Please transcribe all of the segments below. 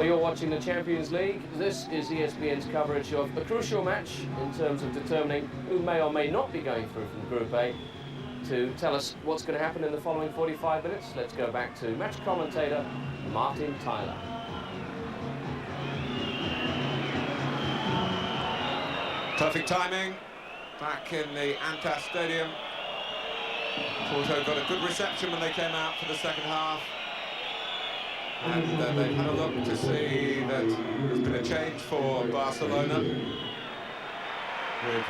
Well, you're watching the Champions League. This is ESPN's coverage of a crucial match in terms of determining who may or may not be going through from Group A. To tell us what's going to happen in the following 45 minutes, let's go back to match commentator Martin Tyler. Perfect timing, back in the Antas Stadium. Porto got a good reception when they came out for the second half. And they've had a look to see that there's been a change for Barcelona. With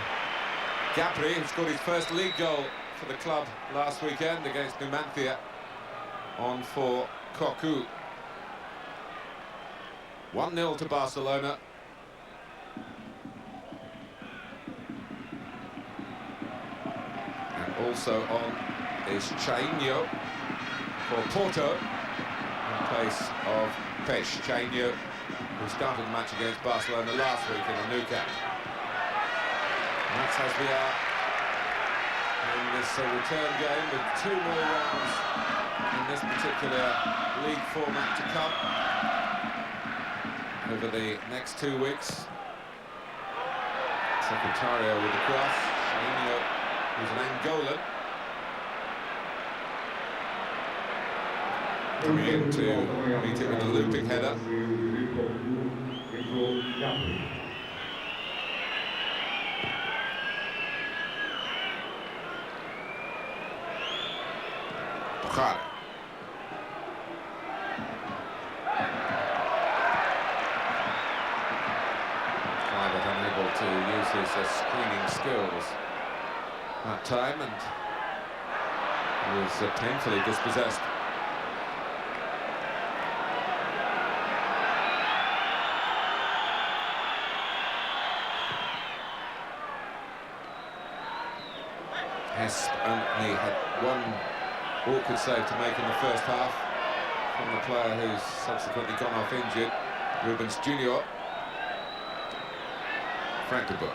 Gabri, who scored his first league goal for the club last weekend against Numancia, on for Cocu. 1-0 to Barcelona. And also on is Chainho for Porto, in place of Chainho, who started the match against Barcelona last week in the Nou Camp. And that's as we are in this return game, with 2 more rounds in this particular league format to come over the next 2 weeks. Secretario with the cross, Chainho, who's an Angolan, coming in to meet it with a looping header. Clive unable to use his screening skills that time, and was painfully dispossessed. Hess only had one awkward save to make in the first half from the player who's subsequently gone off injured, Rubens Jr. Frank de Boer.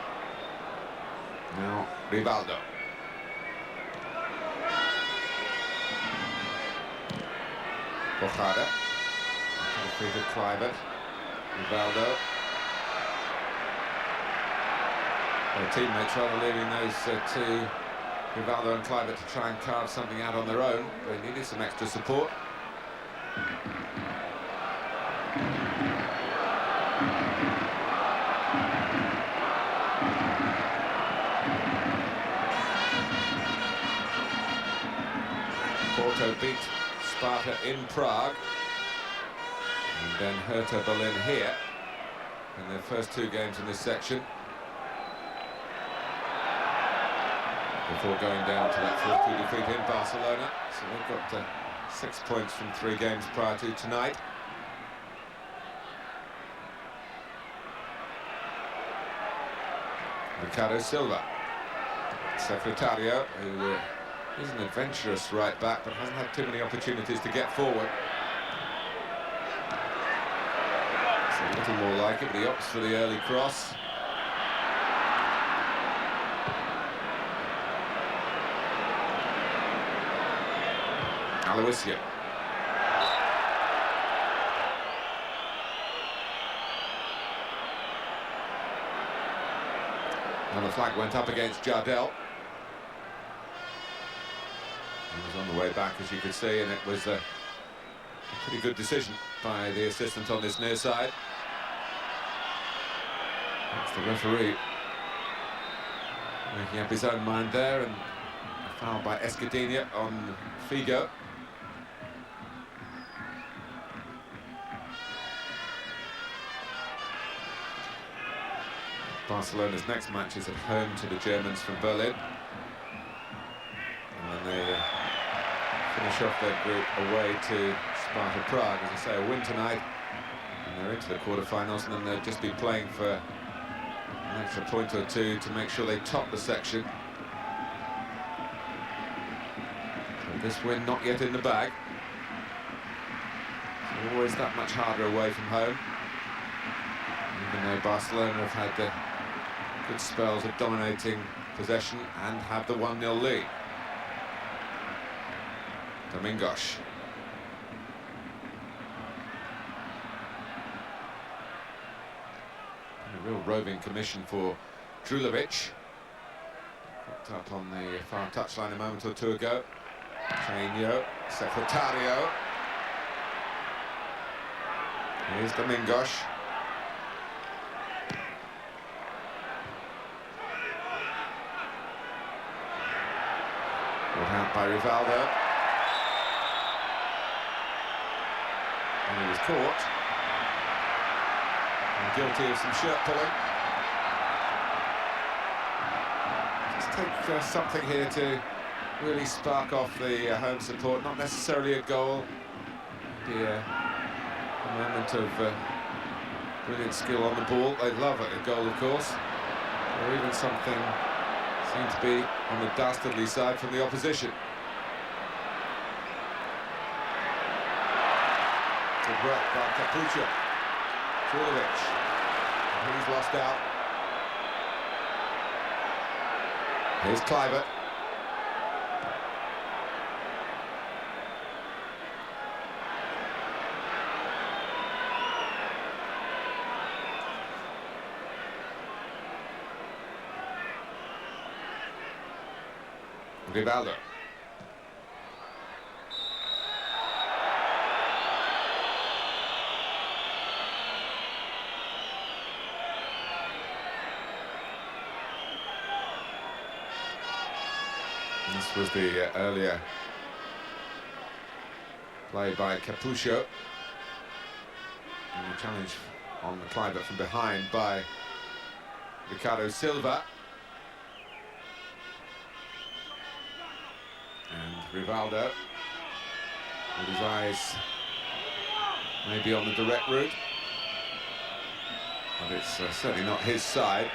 Now Rivaldo. Bojada. Defeated Kluivert. Rivaldo. Their teammates rather leaving those two, Rivaldo and Kluivert, to try and carve something out on their own. They needed some extra support. Porto beat Sparta in Prague, and then Hertha Berlin here in their first 2 games in this section, before going down to that 4-2 defeat in Barcelona. So they've got 6 points from 3 games prior to tonight. Ricardo Silva, Secretario, who is an adventurous right back but hasn't had too many opportunities to get forward. It's a little more like it, but he opts for the early cross. Aloisio. And the flag went up against Jardel. He was on the way back, as you could see, and it was a pretty good decision by the assistant on this near side. That's the referee making up his own mind there, and a foul by Escudinha on Figo. Barcelona's next match is at home to the Germans from Berlin, and then they finish off their group away to Sparta Prague. As I say, a win tonight, and they're into the quarterfinals, and then they'll just be playing for an extra point or 2 to make sure they top the section. So this win not yet in the bag. So always that much harder away from home, even though Barcelona have had the good spells of dominating possession and have the 1-0 lead. Domingos. real roving commission for Drulovic. Popped up on the far touchline a moment or two ago. Chainio, Secretario. Here's Domingos. Brought out by Rivaldo. And he was caught. And guilty of some shirt pulling. Just take something here to really spark off the home support. Not necessarily a goal. Maybe a moment of brilliant skill on the ball. They love it, a goal, of course. Or even something seems to be on the dastardly side from the opposition. Good work by Capucho. Drulovic. And he's lost out. Here's Kluivert. Rivaldo. This was the earlier play by Capucho. And the challenge on the Kluivert from behind by Ricardo Silva. And Rivaldo, with his eyes maybe on the direct route, but it's certainly not his side.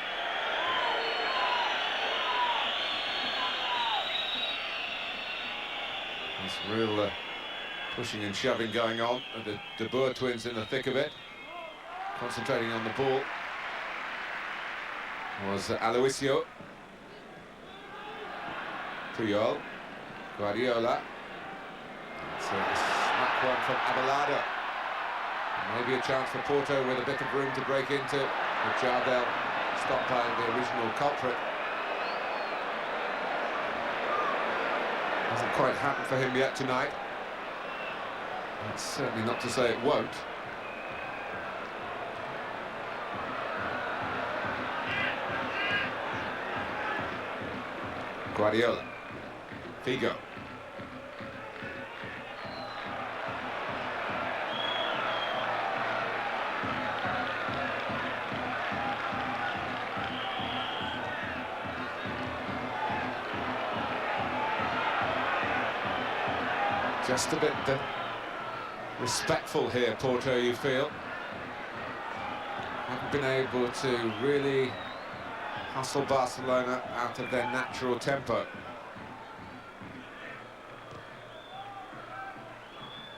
There's real pushing and shoving going on, and the De Boer twins in the thick of it, concentrating on the ball. Was Aloisio. Puyol. Guardiola. It's a smack one from Abelardo. Maybe a chance for Porto with a bit of room to break into, with Jardel stopped by the original culprit. Hasn't quite happened for him yet tonight. That's certainly not to say it won't. Guardiola. Figo. Just a bit respectful here, Porto, you feel. Haven't been able to really hustle Barcelona out of their natural tempo.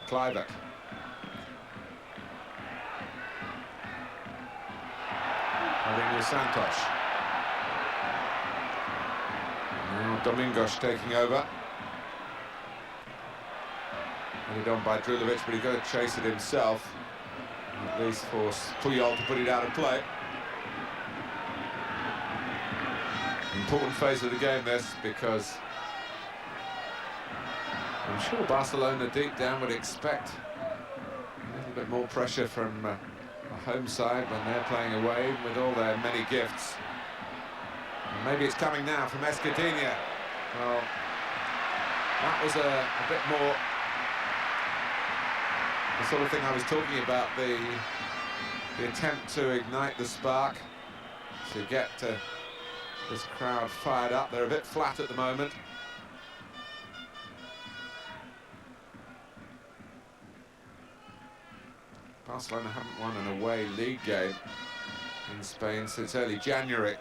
Kluivert. With Santos. Now Domingos taking over. Headed on by Drulovic, but he's got to chase it himself. At least force Puyol to put it out of play. Important phase of the game, this, because I'm sure Barcelona deep down would expect a little bit more pressure from the home side when they're playing away with all their many gifts. And maybe it's coming now from Escudinha. Well, that was a bit more the sort of thing I was talking about, the attempt to ignite the spark, to get this crowd fired up. They're a bit flat at the moment. Barcelona haven't won an away league game in Spain since early January.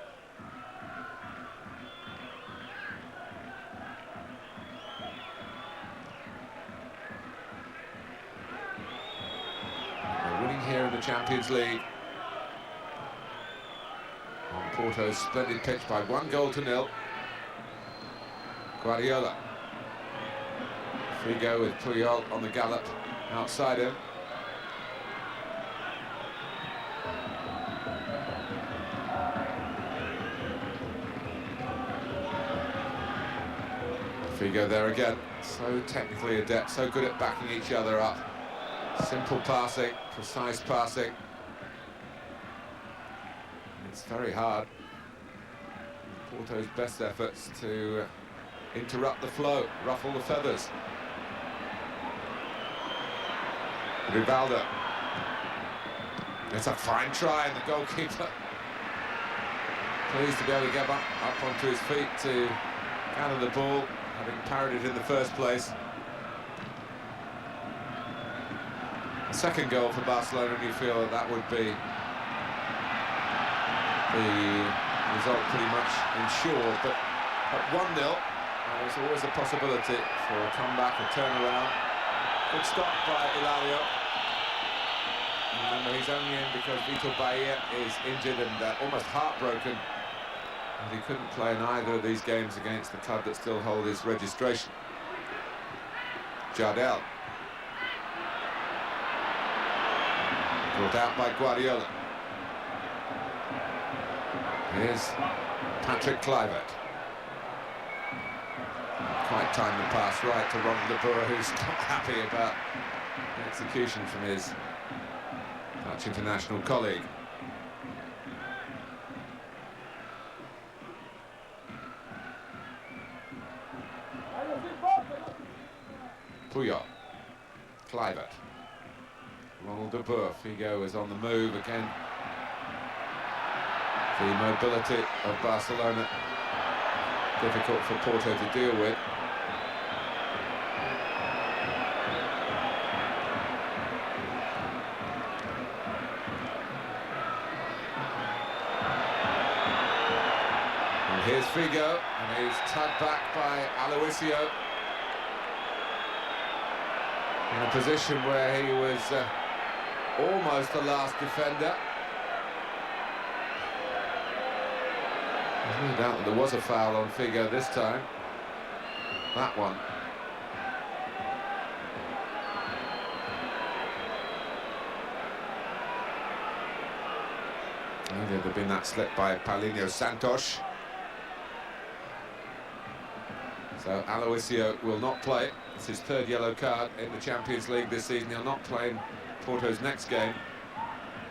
They're winning here in the Champions League on Porto's splendid pitch by 1-0. Guardiola. Figo with Puyol on the gallop outside him. Figo there again, so technically adept, so good at backing each other up. Simple passing, precise passing. It's very hard. Porto's best efforts to interrupt the flow, ruffle the feathers. Rivaldo. It's a fine try, and the goalkeeper pleased to be able to get up onto his feet to counter the ball, having parried it in the first place. A second goal for Barcelona, and you feel that would be the result pretty much ensured, but at 1-0 there's always a possibility for a comeback, a turnaround. Good stop by Hilario. Remember, he's only in because Vitor Bahia is injured and almost heartbroken, and he couldn't play in either of these games against the club that still hold his registration. Jardel. Brought out by Guardiola. Here's Patrick Kluivert. Quite timed the pass right to Ronald de Boer, who's not happy about the execution from his Dutch international colleague. Puyol. Kluivert. Ronald de Boer. Figo is on the move again. The mobility of Barcelona difficult for Porto to deal with. And here's Figo, and he's tugged back by Aloisio in a position where he was almost the last defender. There's no doubt that there was a foul on Figo this time. That one. There'd have been that slip by Paulinho Santos. So Aloisio will not play. It's his third yellow card in the Champions League this season. He'll not play in Porto's next game,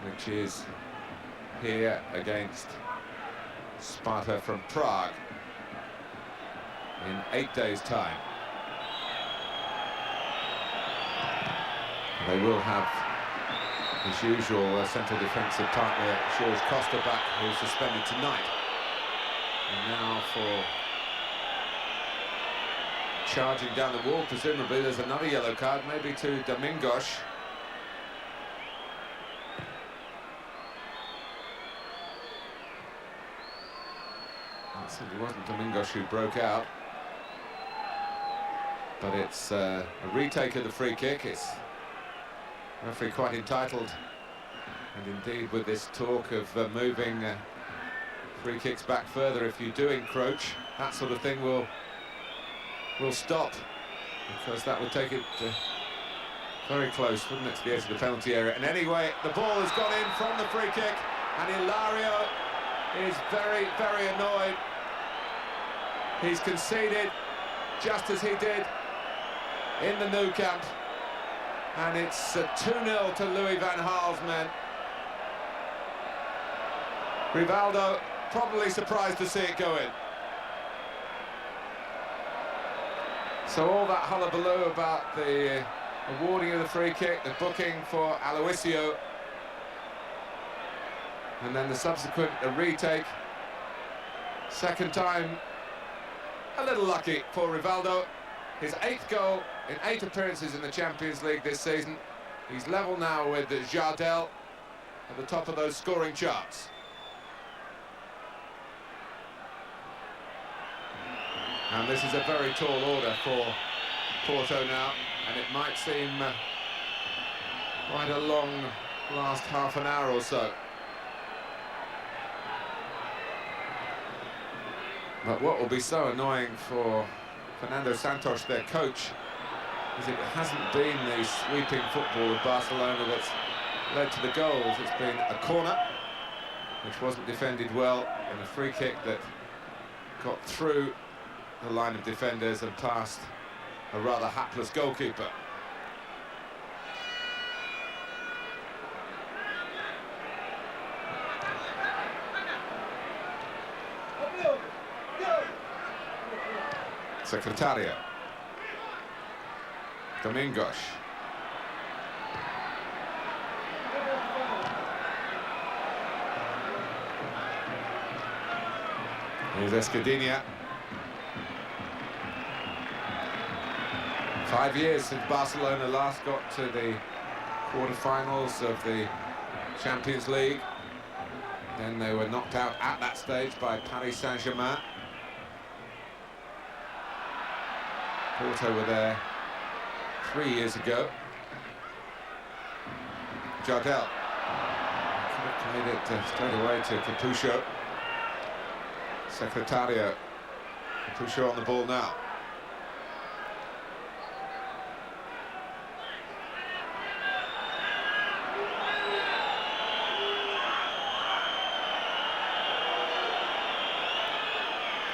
which is here against Sparta from Prague in 8 days' time. They will have his usual central defensive partner, George Costa, back, who's suspended tonight. And now for charging down the wall, presumably there's another yellow card, maybe to Domingos. It certainly wasn't Domingos who broke out, but it's a retake of the free kick. It's referee quite entitled, and indeed with this talk of moving free kicks back further, if you do encroach, that sort of thing will stop, because that would take it very close, wouldn't it, to the edge of the penalty area. And anyway, the ball has gone in from the free kick, and Hilario is very, very annoyed. He's conceded just as he did in the Nou Camp, and it's 2-0 to Louis van Gaal's men. Rivaldo probably surprised to see it go in. So all that hullabaloo about the awarding of the free kick, the booking for Aloisio, and then the subsequent retake. Second time, a little lucky for Rivaldo. His 8th goal in 8 appearances in the Champions League this season. He's level now with Jardel at the top of those scoring charts. And this is a very tall order for Porto now, and it might seem quite a long last half an hour or so. But what will be so annoying for Fernando Santos, their coach, is it hasn't been the sweeping football of Barcelona that's led to the goals. It's been a corner, which wasn't defended well, and a free kick that got through the line of defenders and past a rather hapless goalkeeper. Secretario. Domingos. Here's Escudinha. 5 years since Barcelona last got to the quarter-finals of the Champions League. Then they were knocked out at that stage by Paris Saint-Germain. Porto were there 3 years ago. Jardel could have played it straight away to Capucho. Secretario. Capucho on the ball now.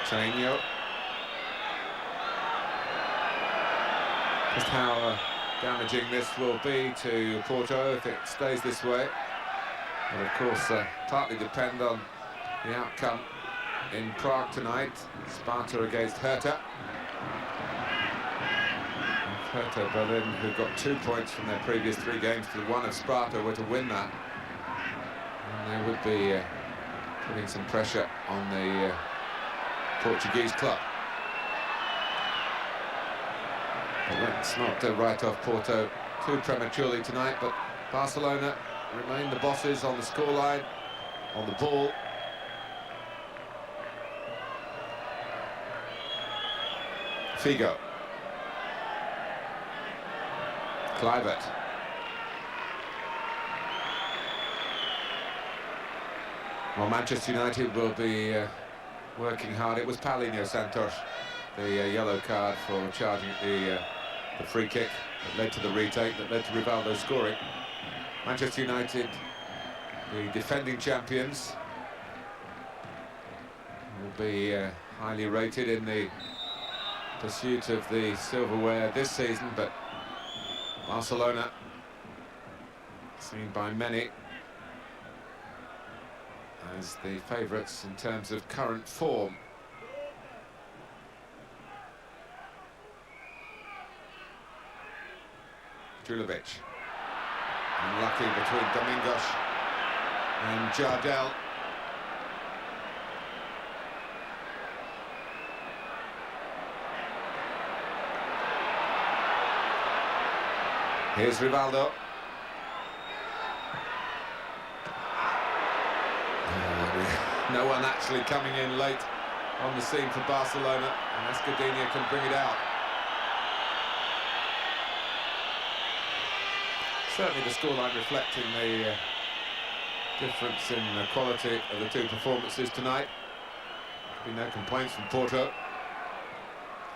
Chainio. Just how damaging this will be to Porto if it stays this way. But of course, partly depend on the outcome in Prague tonight. Sparta against Hertha. If Hertha Berlin, who got 2 points from their previous 3 games to 1 of Sparta, were to win that, and they would be putting some pressure on the Portuguese club. But let's not write off Porto too prematurely tonight, but Barcelona remain the bosses on the scoreline, on the ball. Figo. Kluivert. Well, Manchester United will be working hard. It was Paulinho Santos, the yellow card for charging the free kick that led to the retake, that led to Rivaldo scoring. Manchester United, the defending champions, will be highly rated in the pursuit of the silverware this season, but Barcelona, seen by many as the favourites in terms of current form. Julovic. Unlucky between Domingos and Jardel. Here's Rivaldo. No one actually coming in late on the scene for Barcelona, and Escudinha can bring it out. Certainly the scoreline reflecting the difference in the quality of the 2 performances tonight. There's been no complaints from Porto.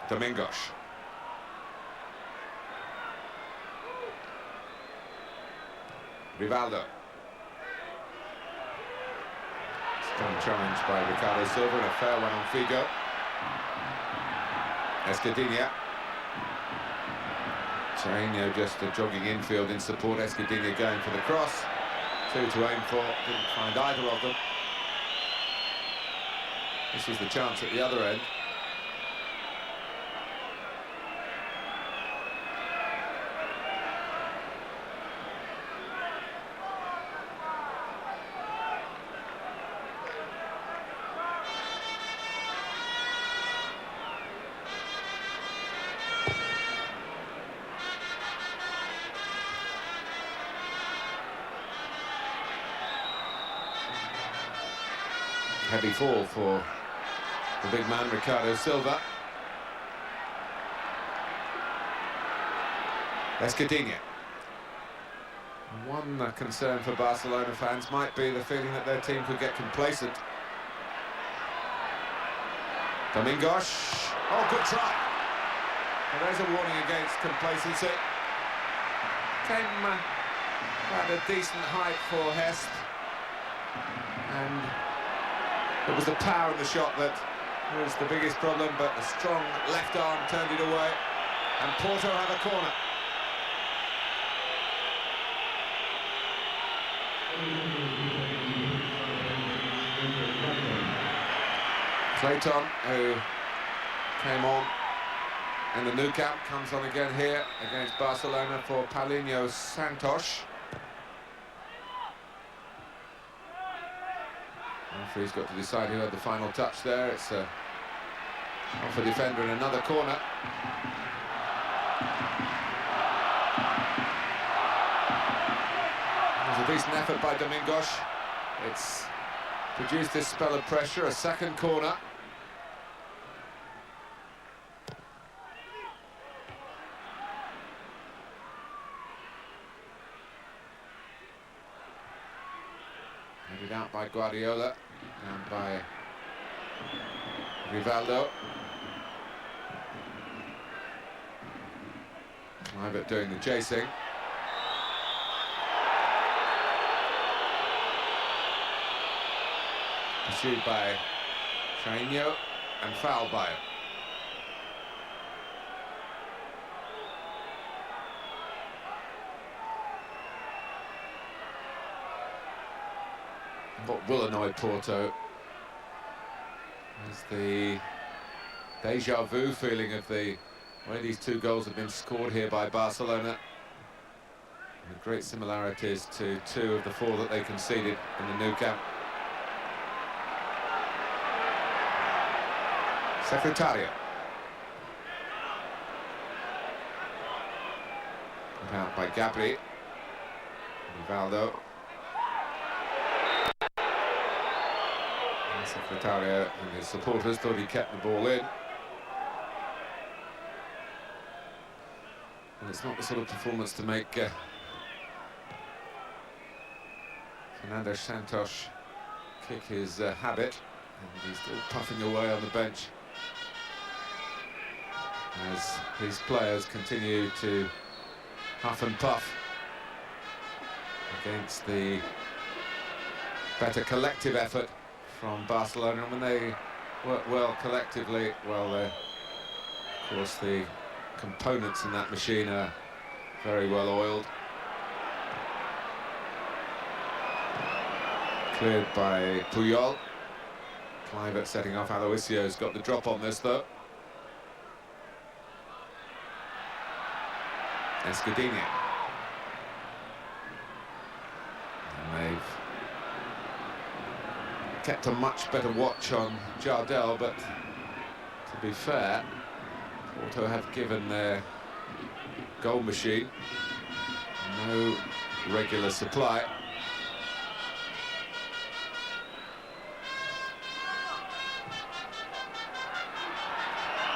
Domingos. Rivaldo. Strong challenge by Ricardo Silva and a fair one on Figo. Escudinha. Chainio just jogging infield in support. Escudinha going for the cross. 2 to aim for. Didn't find either of them. This was the chance at the other end. Heavy fall for the big man, Ricardo Silva. Escudinha. One concern for Barcelona fans might be the feeling that their team could get complacent. Domingos. Oh, good try. Well, there's a warning against complacency. Came at a decent height for Hest. And it was the power of the shot that was the biggest problem, but the strong left arm turned it away, and Porto have a corner. Clayton, who came on in the Nou Camp, comes on again here against Barcelona for Paulinho Santos. Referee's got to decide who had the final touch there. It's off a defender in another corner. It was a decent effort by Domingos. It's produced this spell of pressure, a second corner. Headed out by Guardiola, and by Rivaldo. Clive doing the chasing. Pursued by Chainho and fouled by him. What will annoy Porto is the deja vu feeling of the way these two goals have been scored here by Barcelona. With great similarities to two of the four that they conceded in the Nou Camp. Secretario. Put out by Gabri. Rivaldo. Secretario and his supporters thought he kept the ball in. And it's not the sort of performance to make Fernando Santos kick his habit. And he's still puffing away on the bench as these players continue to huff and puff against the better collective effort from Barcelona. And when they work well collectively, well, of course, the components in that machine are very well oiled. Cleared by Puyol. Clive setting off. Aloisio's got the drop on this, though. Escudinha. And they've kept a much better watch on Jardel, but to be fair, Porto have given their goal machine no regular supply.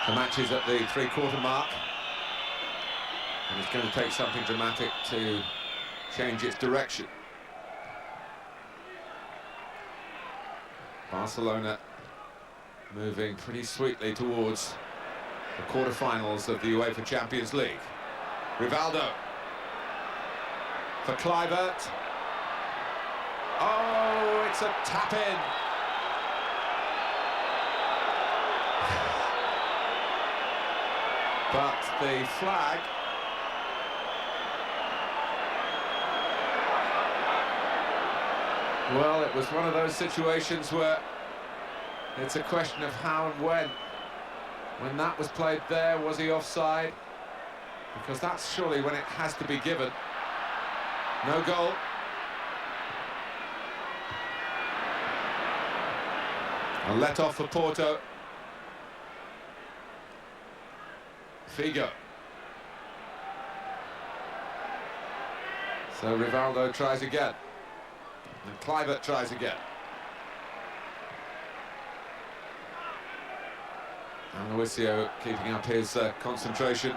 The match is at the three-quarter mark, and it's going to take something dramatic to change its direction. Barcelona moving pretty sweetly towards the quarter-finals of the UEFA Champions League. Rivaldo for Kluivert. Oh, it's a tap-in. But the flag well, it was one of those situations where it's a question of how and when. When that was played there, was he offside? Because that's surely when it has to be given. No goal. A let off for Porto. Figo. So Rivaldo tries again. And Kluivert tries again. Aloisio keeping up his concentration.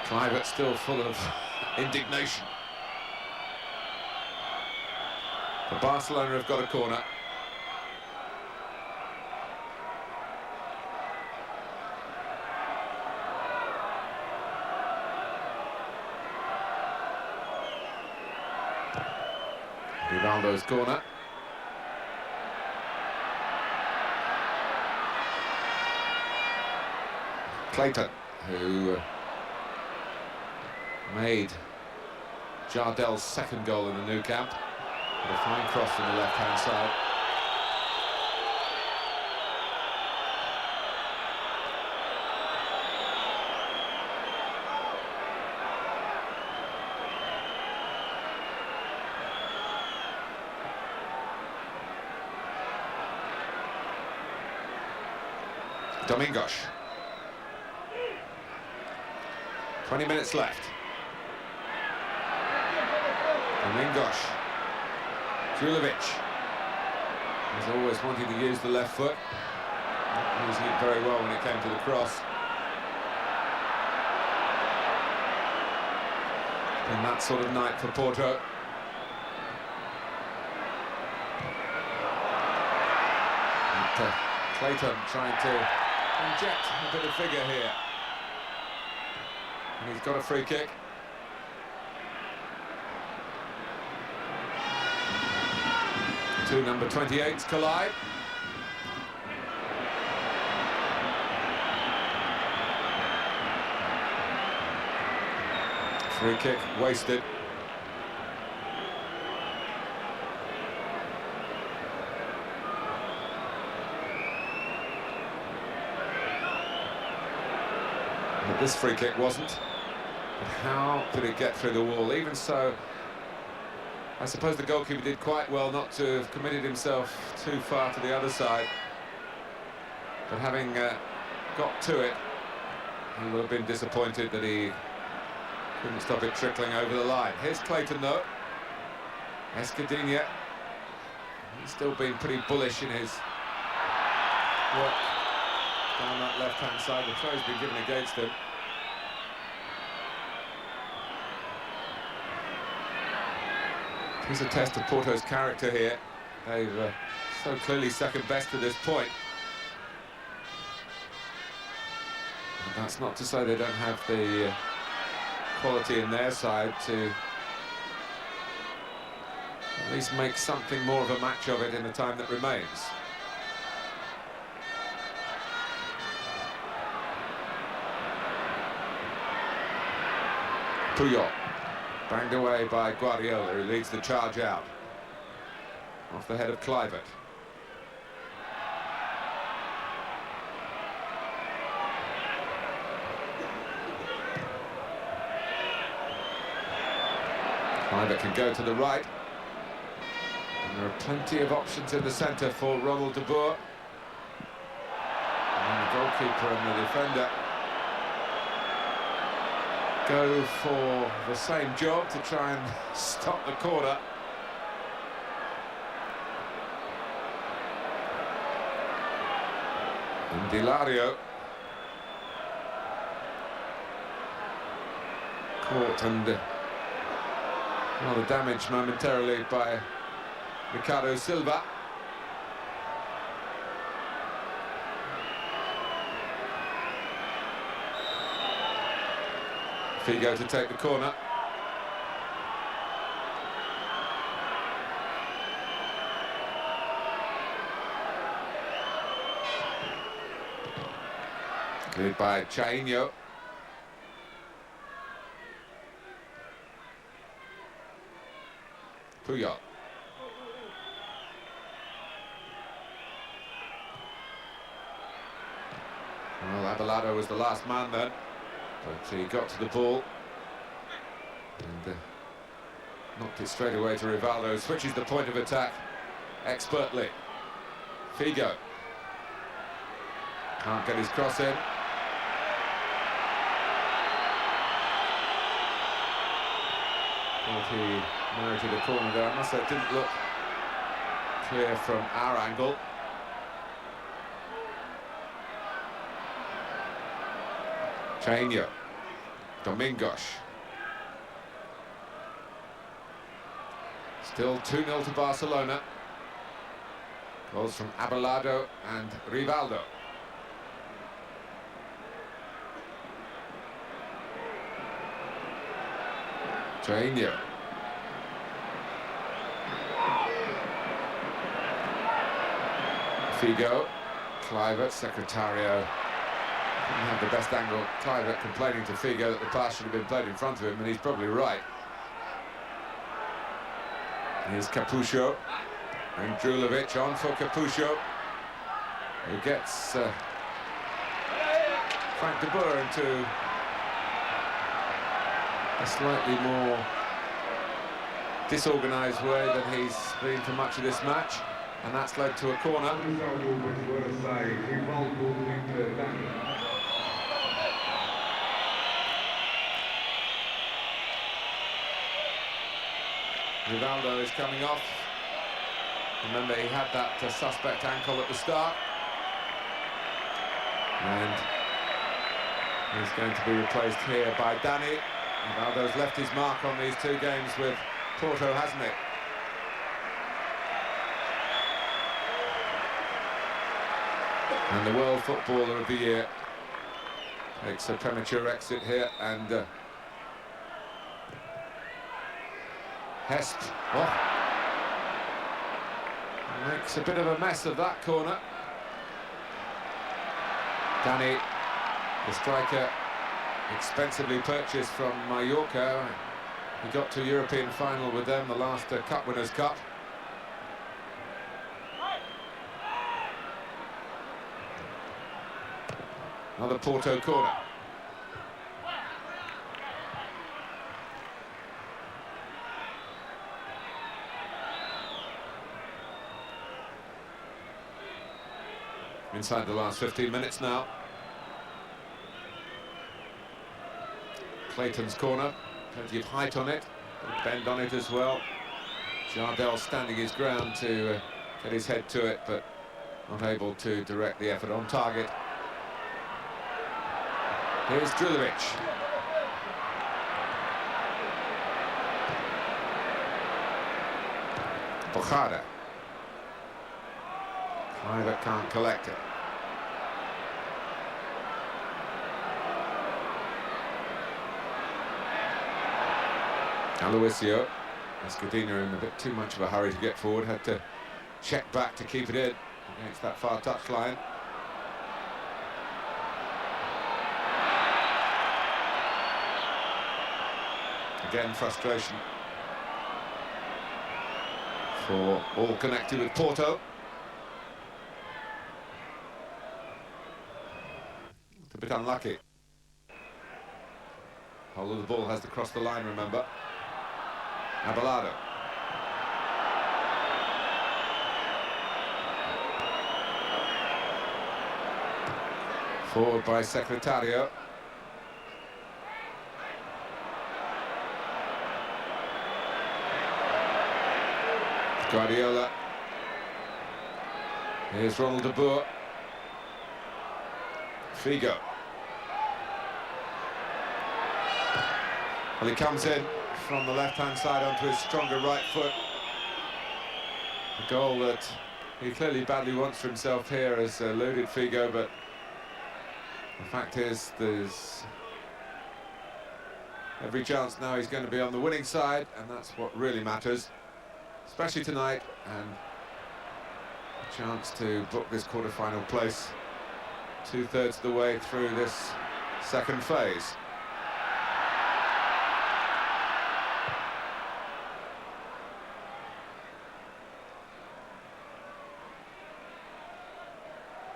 Kluivert still full of indignation. But Barcelona have got a corner. Rivaldo's corner. Clayton, who made Jardel's second goal in the Nou Camp, with a fine cross from the left-hand side. Domingos. 20 minutes left. Domingos. Julovic. He's always wanted to use the left foot. Not using it very well when it came to the cross. And that sort of night for Porto. And, Clayton trying to inject a bit of figure here. And he's got a free kick. Two number 28s collide. Free kick wasted. But this free kick wasn't. But how did it get through the wall? Even so, I suppose the goalkeeper did quite well not to have committed himself too far to the other side. But having got to it, he will have been disappointed that he couldn't stop it trickling over the line. Here's Clayton though. Escudinha. He's still been pretty bullish in his work down that left-hand side. The throw's been given against him. Here's a test of Porto's character here. They've so clearly second best to this point. And that's not to say they don't have the quality in their side to at least make something more of a match of it in the time that remains. Puyol, banged away by Guardiola, who leads the charge out. Off the head of Kluivert. Kluivert can go to the right. And there are plenty of options in the centre for Ronald de Boer. And the goalkeeper and the defender go for the same job to try and stop the corner. And Dilario caught and rather damaged momentarily by Ricardo Silva. Figo to take the corner. Cleared by Chainho. Puyol. Well, Abelardo was the last man then. But he got to the ball and knocked it straight away to Rivaldo. Switches the point of attack expertly. Figo can't get his cross in. Thought he merited a corner there. I must say it didn't look clear from our angle. Chainho, Domingos. Still 2-0 to Barcelona. Goals from Abelardo and Rivaldo. Chainho. Figo, Kluivert, Secretario Didn't have the best angle. Clive complaining to Figo that the pass should have been played in front of him, and he's probably right. Here's Capuscio, and Drulovic on for Capuscio, who gets Frank de Boer into a slightly more disorganised way than he's been for much of this match, and that's led to a corner. Rivaldo is coming off. Remember, he had that suspect ankle at the start, and he's going to be replaced here by Danny. Rivaldo's left his mark on these 2 games with Porto, hasn't it? And the World Footballer of the Year takes a premature exit here, and Hest makes a bit of a mess of that corner. Danny, the striker, expensively purchased from Mallorca. He got to a European final with them, the last Cup Winners' Cup. Another Porto corner. Inside the last 15 minutes now. Clayton's corner, plenty of height on it, bend on it as well. Jardel standing his ground to get his head to it, but not able to direct the effort on target. Here's Drulovic. Bojada. Clive can't collect it. Aloisio. Escudina in a bit too much of a hurry to get forward, had to check back to keep it in against that far touchline. Again, frustration for all connected with Porto. It's a bit unlucky. Hold of the ball has to cross the line, remember. Abelardo. Forward by Secretario. Guardiola. Here's Ronald de Boer. Figo. Well, he comes in from the left-hand side onto his stronger right foot. A goal that he clearly badly wants for himself here, has eluded Figo, but the fact is there's every chance now he's going to be on the winning side, and that's what really matters, especially tonight, and a chance to book this quarter-final place 2/3 of the way through this second phase.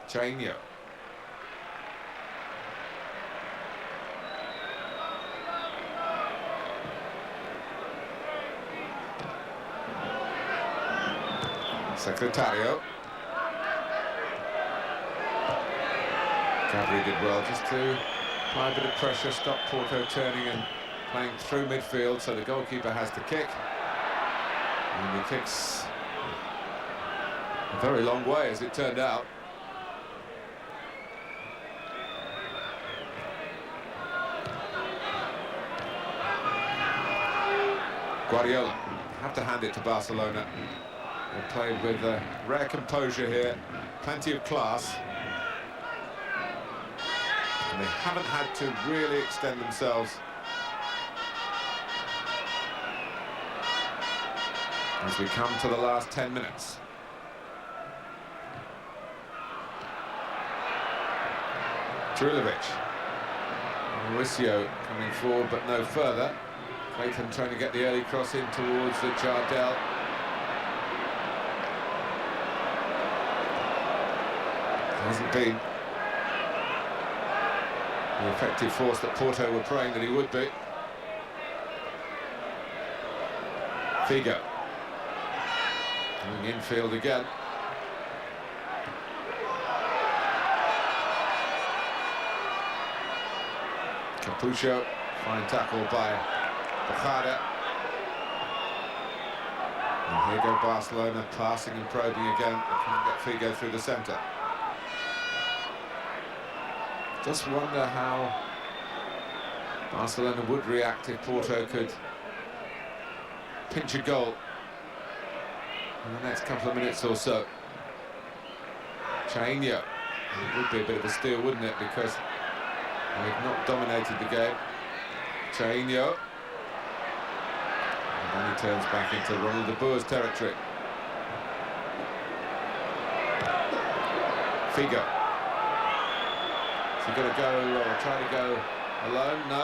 Chainio. Secretario. Gabri did well just to apply a bit of pressure, stop Porto turning and playing through midfield, so the goalkeeper has to kick. And he kicks a very long way, as it turned out. Guardiola, have to hand it to Barcelona. They played with rare composure here, plenty of class. And they haven't had to really extend themselves. As we come to the last 10 minutes. Drulovic. Mauricio coming forward, but no further. Clayton trying to get the early cross in towards the Jardel. Hasn't been the effective force that Porto were praying that he would be. Figo. Going infield again. Capucho, fine tackle by Bajada. And here go Barcelona, passing and probing again. They can't get Figo through the centre. Just wonder how Barcelona would react if Porto could pinch a goal in the next couple of minutes or so. Chainho. It would be a bit of a steal, wouldn't it? Because they've not dominated the game. Chainho. And then he turns back into Ronald de Boer's territory. Figo. Is he going to go or try to go alone? No.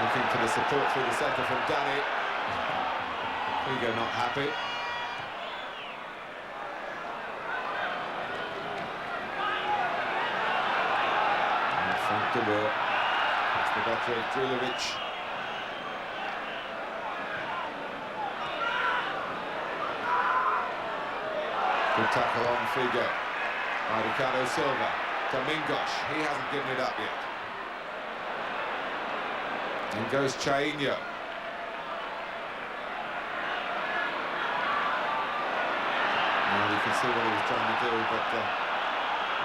Looking for the support through the centre from Danny. Figo not happy. De Boer. That's the better of Drulovic. Good tackle on Figo by Ricardo Silva. Domingos, he hasn't given it up yet. In goes Chainho. Now you can see what he was trying to do, but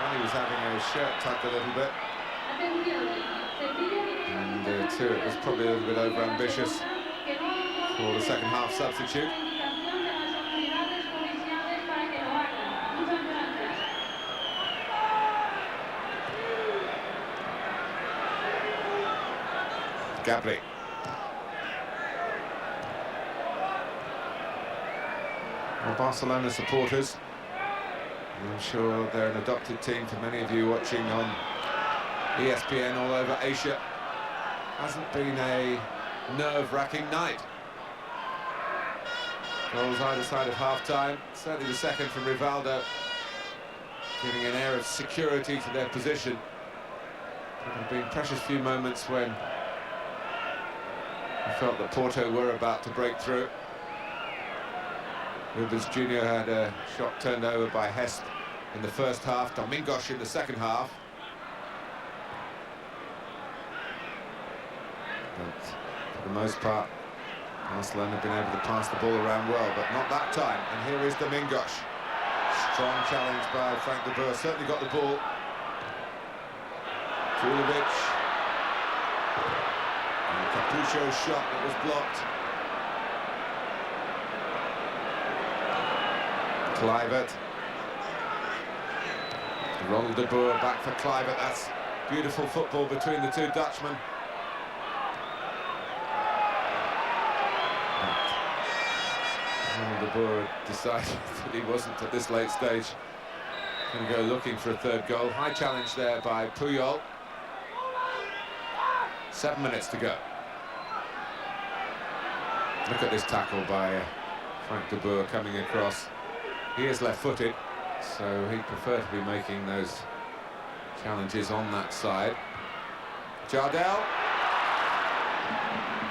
when he was having his shirt tucked a little bit. And two, it was probably a little bit over-ambitious for the second half substitute. Gabri. Well, Barcelona supporters, I'm sure they're an adopted team for many of you watching on ESPN all over Asia. Hasn't been a nerve-wracking night. Goals either side of half-time. Certainly the second from Rivaldo, giving an air of security to their position. There have been precious few moments when I felt that Porto were about to break through. Rubens Jr. had a shot turned over by Hest in the first half. Domingos in the second half. But for the most part, Barcelona have been able to pass the ball around well, but not that time. And here is Domingos. Strong challenge by Frank de Boer. Certainly got the ball. Drulovic. And Capucho's shot that was blocked. Kluivert. Ronald de Boer back for Kluivert. That's beautiful football between the two Dutchmen. Ronald de Boer decided that he wasn't at this late stage going to go looking for a third goal. High challenge there by Puyol. 7 minutes to go. Look at this tackle by Frank de Boer coming across. He is left-footed, so he'd prefer to be making those challenges on that side. Jardel.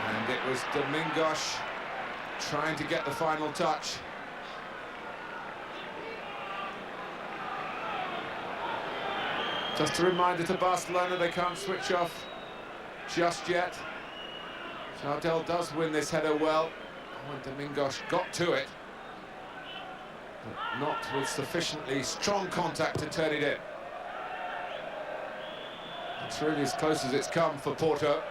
And it was Domingos trying to get the final touch. Just a reminder to Barcelona, they can't switch off just yet. Jardel does win this header well. When Domingos got to it, but not with sufficiently strong contact to turn it in. It's really as close as it's come for Porto.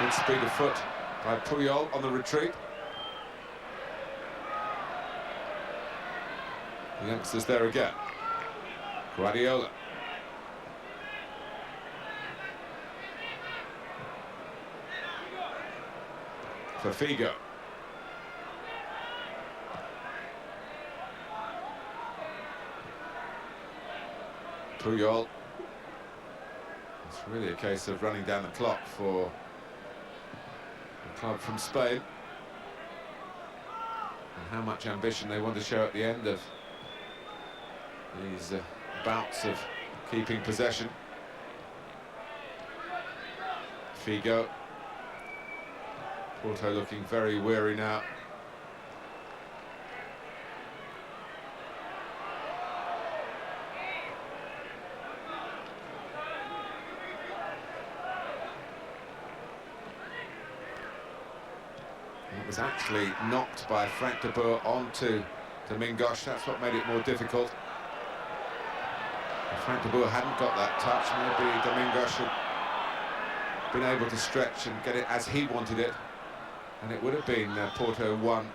Good speed of foot by Puyol on the retreat. The youngsters there again. Guardiola. For Figo. Puyol. It's really a case of running down the clock for the club from Spain. And how much ambition they want to show at the end of these bouts of keeping possession. Figo. Porto looking very weary now. It was actually knocked by Frank de Boer onto Domingos. That's what made it more difficult. If Frank de Boer hadn't got that touch, maybe Domingos had been able to stretch and get it as he wanted it, and it would have been Porto 1,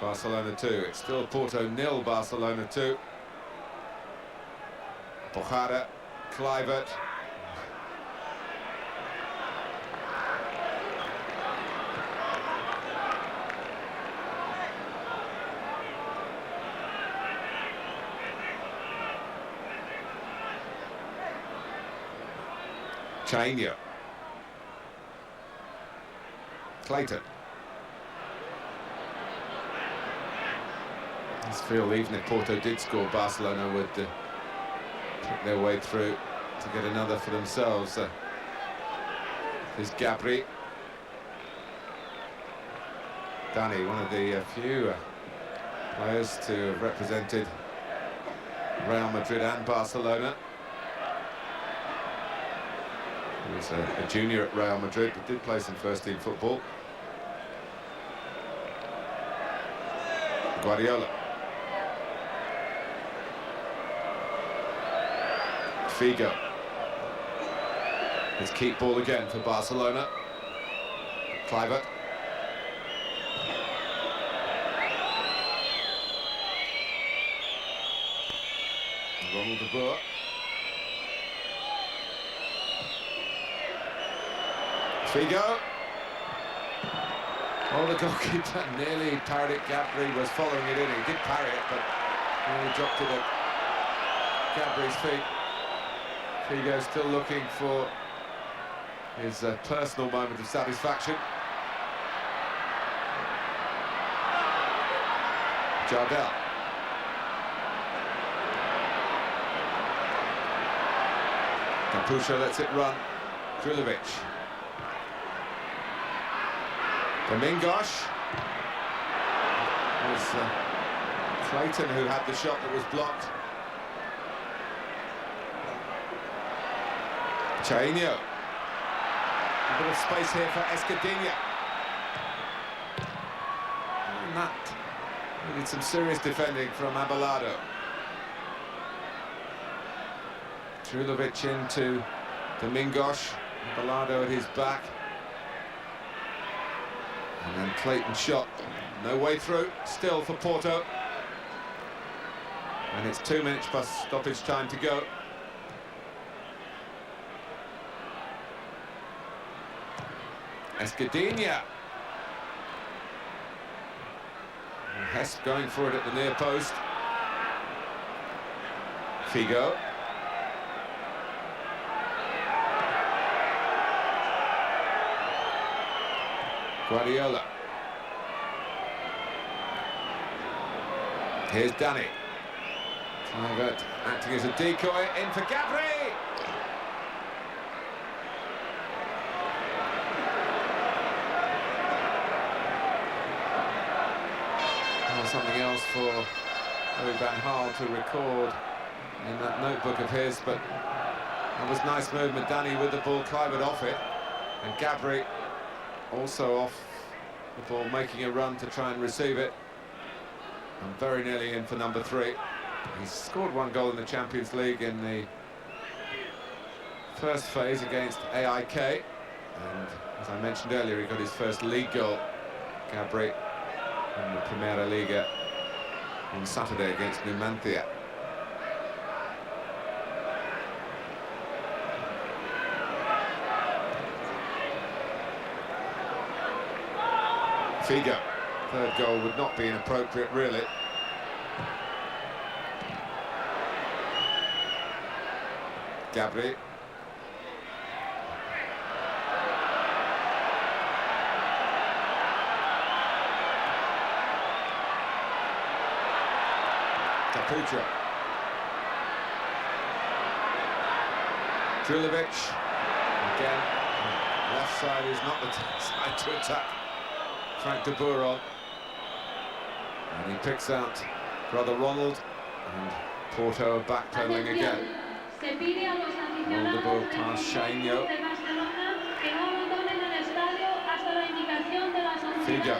Barcelona 2. It's still Porto 0, Barcelona 2. Bojada, Kluivert. Chainio. Clayton. I just feel even if Porto did score, Barcelona would pick their way through to get another for themselves. There's Gabri. Dani, one of the few players to have represented Real Madrid and Barcelona. He was a junior at Real Madrid, but did play some first-team football. Guardiola. Figo. It's keep ball again for Barcelona. Kluivert. Ronald de Boer. Figo. Oh, the goalkeeper nearly parried it. Gabri was following it in. He did parry it, but nearly dropped it at Gabri's feet. Figo still looking for his personal moment of satisfaction. Jardel. Capuscio lets it run. Drilovic. Domingos. It was Clayton who had the shot that was blocked. Chainio. A bit of space here for Escudinha. And that needed some serious defending from Abelardo. Drilovic into Domingos. Abelardo at his back. And then Clayton shot, no way through, still for Porto. And it's 2 minutes plus stoppage time to go. Escudinha. And Hess going for it at the near post. Figo. Guardiola. Here's Dani. Kluivert acting as a decoy, in for Gabri! Oh, something else for Louis van Gaal to record in that notebook of his, but that was nice movement. Dani with the ball, Kluivert off it, and Gabri also off the ball, making a run to try and receive it. And very nearly in for number 3. He's scored 1 goal in the Champions League in the first phase against AIK. And as I mentioned earlier, he got his first league goal, Gabri, in the Primera Liga on Saturday against Numancia. Figo. Third goal would not be inappropriate, really. Gabri. Taputra. Drilovic. Again, left side is not the side to attack Frank de Boer on. And he picks out Brother Ronald, and Porto are backpedaling again. Ronald de Boer past Chainho. Figo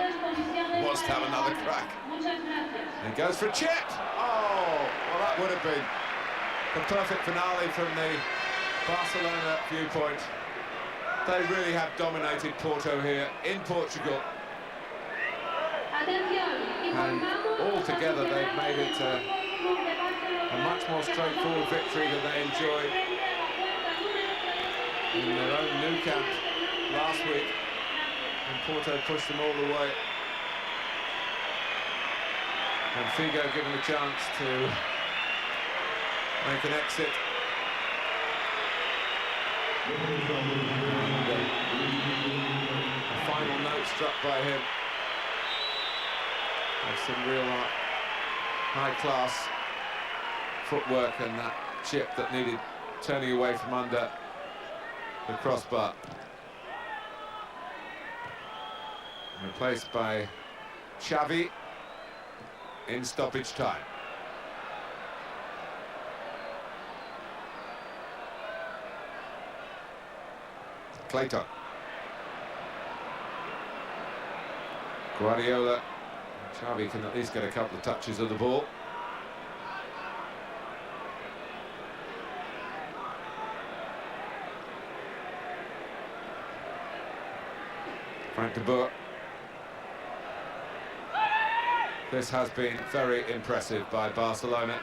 wants to have another crack. And goes for a chip. Oh, well, that would have been the perfect finale from the Barcelona viewpoint. They really have dominated Porto here in Portugal. And altogether they've made it a much more straightforward victory than they enjoyed in their own Nou Camp last week. And Porto pushed them all the way. And Figo given a chance to make an exit. A final note struck by him. There's some real high-class footwork and that chip that needed turning away from under the crossbar. Replaced by Xavi in stoppage time. Clayton. Guardiola. Xavi can at least get a couple of touches of the ball. Frank de Boer. This has been very impressive by Barcelona.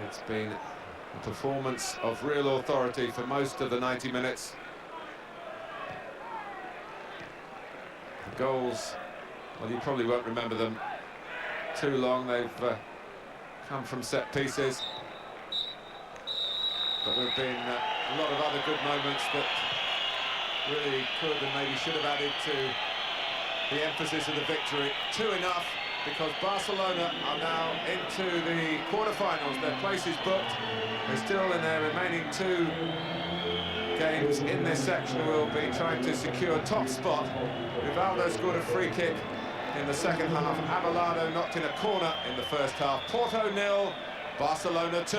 It's been a performance of real authority for most of the 90 minutes. The goals, well, you probably won't remember them too long. They've come from set pieces. But there have been a lot of other good moments that really could and maybe should have added to the emphasis of the victory. Two enough, because Barcelona are now into the quarter-finals. Their place is booked. They're still in their remaining two games in this section. Will be trying to secure top spot. Rivaldo scored a free kick in the second half. Abelardo knocked in a corner in the first half. Porto 0, Barcelona 2.